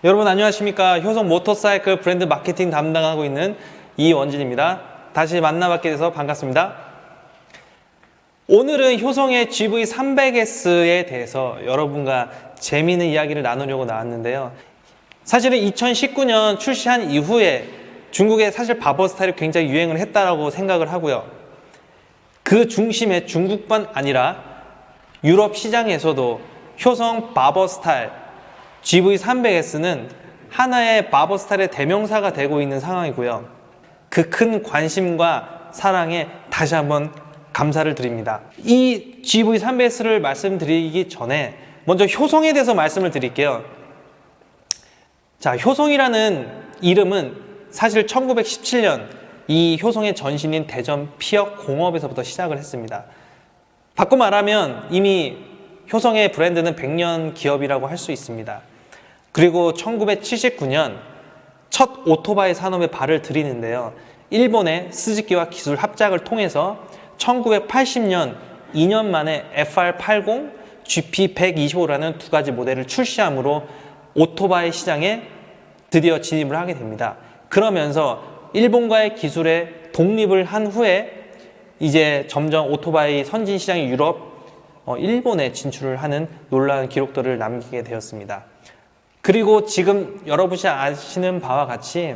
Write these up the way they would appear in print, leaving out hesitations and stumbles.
여러분 안녕하십니까. 효성 모터사이클 브랜드 마케팅 담당하고 있는 이원진입니다. 다시 만나뵙게 돼서 반갑습니다. 오늘은 효성의 GV300S에 대해서 여러분과 재미있는 이야기를 나누려고 나왔는데요. 사실은 2019년 출시한 이후에 중국에 사실 바버 스타일이 굉장히 유행을 했다라고 생각을 하고요. 그 중심에 중국뿐 아니라 유럽 시장에서도 효성 바버 스타일 GV300S는 하나의 바버 스타일의 대명사가 되고 있는 상황이고요. 그 큰 관심과 사랑에 다시 한번 감사를 드립니다. 이 GV300S를 말씀드리기 전에 먼저 효성에 대해서 말씀을 드릴게요. 자, 효성이라는 이름은 사실 1917년 이 효성의 전신인 대전 피역 공업에서부터 시작을 했습니다. 바꿔 말하면 이미 효성의 브랜드는 100년 기업이라고 할 수 있습니다. 그리고 1979년 첫 오토바이 산업에 발을 들이는데요. 일본의 스즈키와 기술 합작을 통해서 1980년 2년 만에 FR80, GP125라는 두 가지 모델을 출시함으로 오토바이 시장에 드디어 진입을 하게 됩니다. 그러면서 일본과의 기술에 독립을 한 후에 이제 점점 오토바이 선진 시장인 유럽, 일본에 진출을 하는 놀라운 기록들을 남기게 되었습니다. 그리고 지금 여러분이 아시는 바와 같이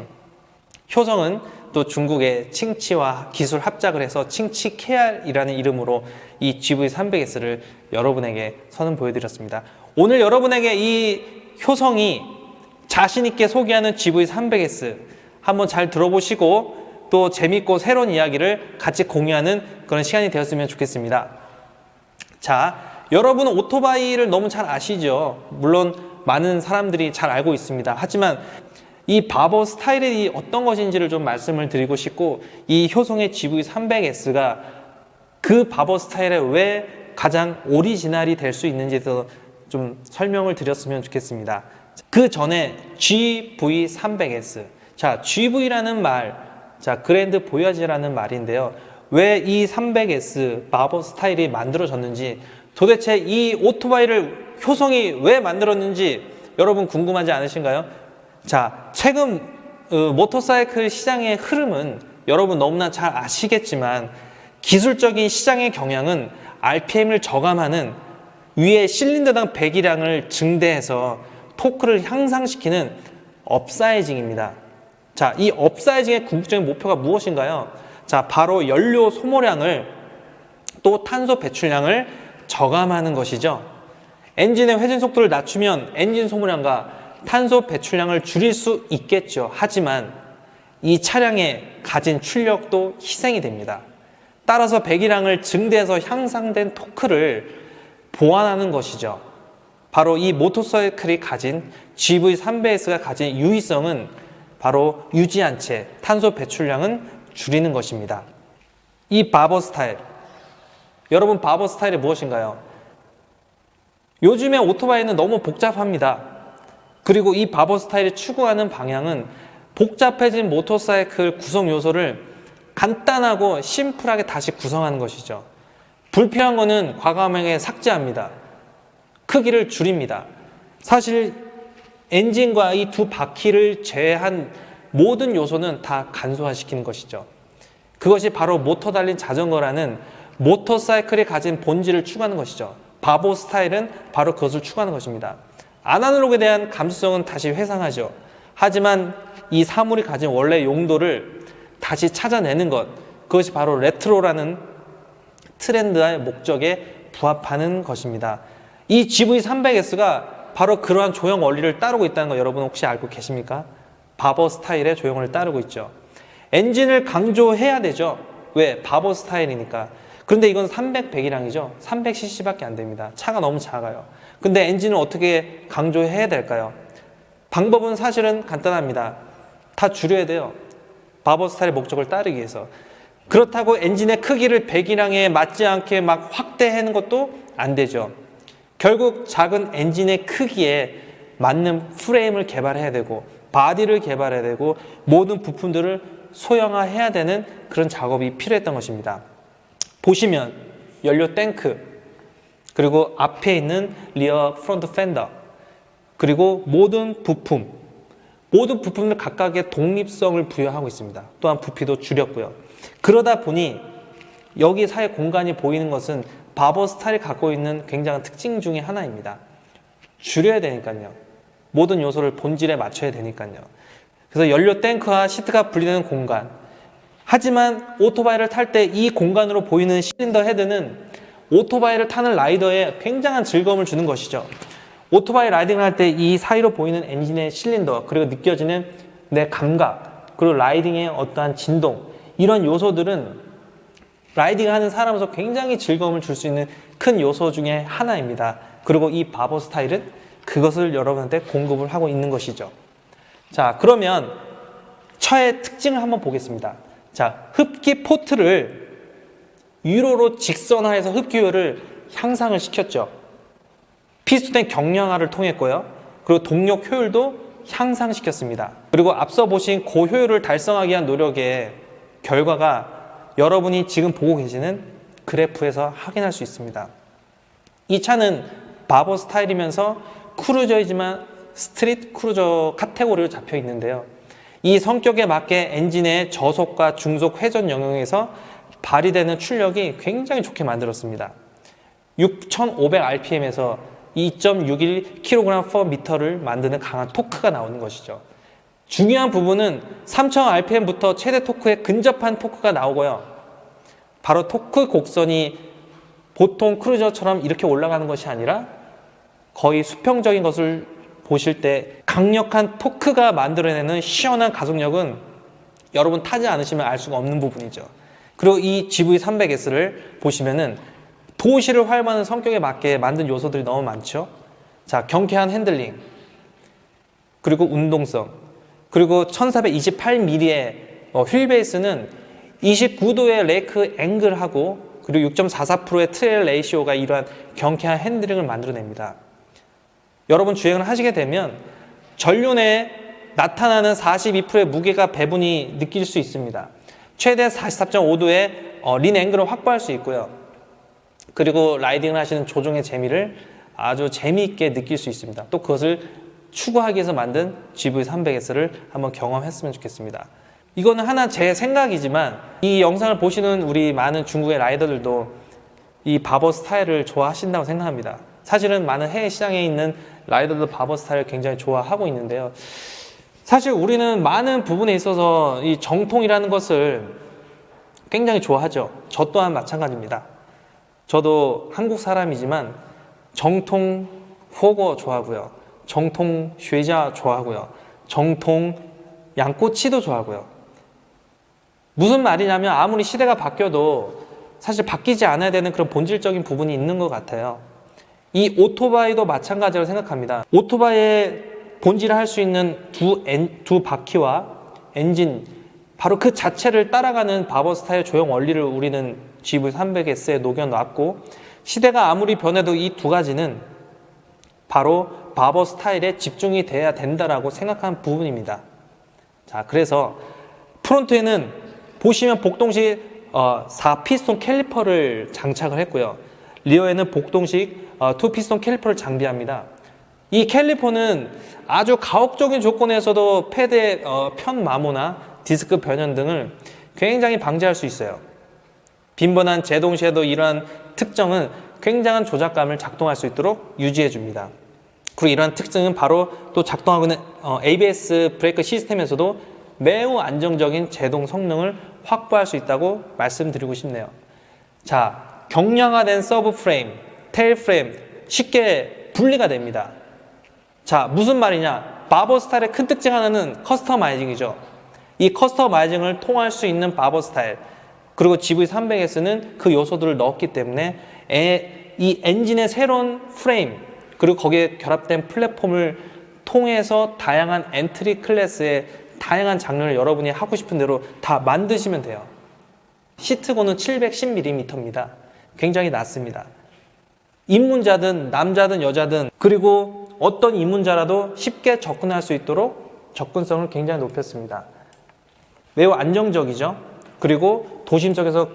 효성은 또 중국의 칭치와 기술 합작을 해서 칭치 KR이라는 이름으로 이 GV300S를 여러분에게 선은 보여드렸습니다. 오늘 여러분에게 이 효성이 자신있게 소개하는 GV300S 한번 잘 들어보시고 또 재밌고 새로운 이야기를 같이 공유하는 그런 시간이 되었으면 좋겠습니다. 자, 여러분은 오토바이를 너무 잘 아시죠? 물론 많은 사람들이 잘 알고 있습니다. 하지만 이 바버 스타일이 어떤 것인지를 좀 말씀을 드리고 싶고, 이 효성의 GV300S가 그 바버 스타일에 왜 가장 오리지널이 될 수 있는지에 대해서 좀 설명을 드렸으면 좋겠습니다. 그 전에 GV300S. 자, GV라는 말, 자, 그랜드 보야지라는 말인데요. 왜 이 300S 바버 스타일이 만들어졌는지, 도대체 이 오토바이를 효성이 왜 만들었는지 여러분 궁금하지 않으신가요? 자, 최근 모터사이클 시장의 흐름은 여러분 너무나 잘 아시겠지만 기술적인 시장의 경향은 RPM을 저감하는 위에 실린더당 배기량을 증대해서 토크를 향상시키는 업사이징입니다. 자, 이 업사이징의 궁극적인 목표가 무엇인가요? 자, 바로 연료 소모량을 또 탄소 배출량을 저감하는 것이죠. 엔진의 회전 속도를 낮추면 엔진 소모량과 탄소 배출량을 줄일 수 있겠죠. 하지만 이 차량의 가진 출력도 희생이 됩니다. 따라서 배기량을 증대해서 향상된 토크를 보완하는 것이죠. 바로 이 모터사이클이 가진 GV300S가 가진 유의성은 바로 유지한 채 탄소 배출량은 줄이는 것입니다. 이 바버 스타일, 여러분 바버 스타일이 무엇인가요? 요즘에 오토바이는 너무 복잡합니다. 그리고 이 바버 스타일이 추구하는 방향은 복잡해진 모터사이클 구성 요소를 간단하고 심플하게 다시 구성하는 것이죠. 불필요한 거는 과감하게 삭제합니다. 크기를 줄입니다. 사실 엔진과 이 두 바퀴를 제외한 모든 요소는 다 간소화시키는 것이죠. 그것이 바로 모터 달린 자전거라는 모터사이클이 가진 본질을 추구하는 것이죠. 바버 스타일은 바로 그것을 추구하는 것입니다. 아날로그에 대한 감수성은 다시 회상하죠. 하지만 이 사물이 가진 원래 용도를 다시 찾아내는 것, 그것이 바로 레트로라는 트렌드의 목적에 부합하는 것입니다. 이 GV300S가 바로 그러한 조형 원리를 따르고 있다는 거 여러분 혹시 알고 계십니까? 바버 스타일의 조형을 따르고 있죠. 엔진을 강조해야 되죠. 왜? 바버 스타일이니까. 그런데 이건 300 배기량이죠. 300cc밖에 안 됩니다. 차가 너무 작아요. 근데 엔진을 어떻게 강조해야 될까요? 방법은 사실은 간단합니다. 다 줄여야 돼요. 바버 스타일의 목적을 따르기 위해서. 그렇다고 엔진의 크기를 배기량에 맞지 않게 막 확대하는 것도 안 되죠. 결국 작은 엔진의 크기에 맞는 프레임을 개발해야 되고 바디를 개발해야 되고 모든 부품들을 소형화해야 되는 그런 작업이 필요했던 것입니다. 보시면 연료 탱크, 그리고 앞에 있는 리어 프론트 펜더, 그리고 모든 부품들 각각의 독립성을 부여하고 있습니다. 또한 부피도 줄였고요. 그러다 보니 여기 사이 공간이 보이는 것은 바버 스타일이 갖고 있는 굉장한 특징 중에 하나입니다. 줄여야 되니까요. 모든 요소를 본질에 맞춰야 되니까요. 그래서 연료 탱크와 시트가 분리되는 공간. 하지만 오토바이를 탈 때 이 공간으로 보이는 실린더 헤드는 오토바이를 타는 라이더에 굉장한 즐거움을 주는 것이죠. 오토바이 라이딩을 할 때 이 사이로 보이는 엔진의 실린더, 그리고 느껴지는 내 감각, 그리고 라이딩의 어떠한 진동, 이런 요소들은 라이딩을 하는 사람으로서 굉장히 즐거움을 줄 수 있는 큰 요소 중에 하나입니다. 그리고 이 바버 스타일은 그것을 여러분한테 공급을 하고 있는 것이죠. 자, 그러면 차의 특징을 한번 보겠습니다. 자, 흡기 포트를 위로로 직선화해서 흡기율을 향상을 시켰죠. 피스톤의 경량화를 통했고요. 그리고 동력 효율도 향상시켰습니다. 그리고 앞서 보신 고효율을 달성하기 위한 노력의 결과가 여러분이 지금 보고 계시는 그래프에서 확인할 수 있습니다. 이 차는 바버 스타일이면서 크루저이지만 스트릿 크루저 카테고리로 잡혀 있는데요. 이 성격에 맞게 엔진의 저속과 중속 회전 영역에서 발휘되는 출력이 굉장히 좋게 만들었습니다. 6,500rpm에서 2.61kg/m를 만드는 강한 토크가 나오는 것이죠. 중요한 부분은 3,000rpm부터 최대 토크에 근접한 토크가 나오고요. 바로 토크 곡선이 보통 크루저처럼 이렇게 올라가는 것이 아니라 거의 수평적인 것을 보실 때 강력한 토크가 만들어내는 시원한 가속력은 여러분 타지 않으시면 알 수가 없는 부분이죠. 그리고 이 GV300S를 보시면은 도시를 활보하는 성격에 맞게 만든 요소들이 너무 많죠. 자, 경쾌한 핸들링, 그리고 운동성, 그리고 1428mm의 휠베이스는 29도의 레이크 앵글하고 그리고 6.44%의 트레일 레이시오가 이러한 경쾌한 핸들링을 만들어냅니다. 여러분 주행을 하시게 되면 전륜에 나타나는 42%의 무게가 배분이 느낄 수 있습니다. 최대 44.5도의 린 앵글을 확보할 수 있고요. 그리고 라이딩을 하시는 조종의 재미를 아주 재미있게 느낄 수 있습니다. 또 그것을 추구하기 위해서 만든 GV300S를 한번 경험했으면 좋겠습니다. 이거는 하나 제 생각이지만 이 영상을 보시는 우리 많은 중국의 라이더들도 이 바버 스타일을 좋아하신다고 생각합니다. 사실은 많은 해외 시장에 있는 라이더도 바버 스타일을 굉장히 좋아하고 있는데요. 사실 우리는 많은 부분에 있어서 이 정통이라는 것을 굉장히 좋아하죠. 저 또한 마찬가지입니다. 저도 한국 사람이지만 정통 호거 좋아하고요. 정통 쉐자 좋아하고요. 정통 양꼬치도 좋아하고요. 무슨 말이냐면 아무리 시대가 바뀌어도 사실 바뀌지 않아야 되는 그런 본질적인 부분이 있는 것 같아요. 이 오토바이도 마찬가지라고 생각합니다. 오토바이의 본질을 할 수 있는 두 바퀴와 엔진, 바로 그 자체를 따라가는 바버 스타일 조형 원리를 우리는 GV300S에 녹여놨고, 시대가 아무리 변해도 이 두 가지는 바로 바버 스타일에 집중이 돼야 된다라고 생각한 부분입니다. 자, 그래서 프론트에는 보시면 복동식 4피스톤 캘리퍼를 장착을 했고요. 리어에는 복동식 2피스톤 캘리퍼를 장비합니다. 이 캘리퍼는 아주 가혹적인 조건에서도 패드의 편마모나 디스크 변형 등을 굉장히 방지할 수 있어요. 빈번한 제동 시에도 이러한 특정은 굉장한 조작감을 작동할 수 있도록 유지해 줍니다. 그리고 이러한 특징은 바로 또 작동하고 있는 ABS 브레이크 시스템에서도 매우 안정적인 제동 성능을 확보할 수 있다고 말씀드리고 싶네요. 자, 경량화된 서브 프레임, 테일 프레임 쉽게 분리가 됩니다. 자, 무슨 말이냐? 바버 스타일의 큰 특징 하나는 커스터마이징이죠. 이 커스터마이징을 통할 수 있는 바버 스타일, 그리고 GV300S는 그 요소들을 넣었기 때문에 이 엔진의 새로운 프레임, 그리고 거기에 결합된 플랫폼을 통해서 다양한 엔트리 클래스의 다양한 장르를 여러분이 하고 싶은 대로 다 만드시면 돼요. 시트고는 710mm입니다. 굉장히 낮습니다. 입문자든 남자든 여자든, 그리고 어떤 입문자라도 쉽게 접근할 수 있도록 접근성을 굉장히 높였습니다. 매우 안정적이죠. 그리고 도심 속에서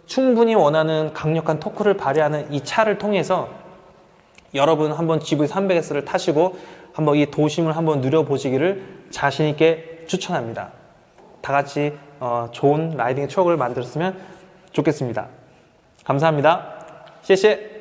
충분히 원하는 강력한 토크를 발휘하는 이 차를 통해서 여러분 한번 GV300S를 타시고 한번 이 도심을 한번 누려보시기를 자신 있게 추천합니다. 다 같이 좋은 라이딩 추억을 만들었으면 좋겠습니다. 감사합니다. 谢谢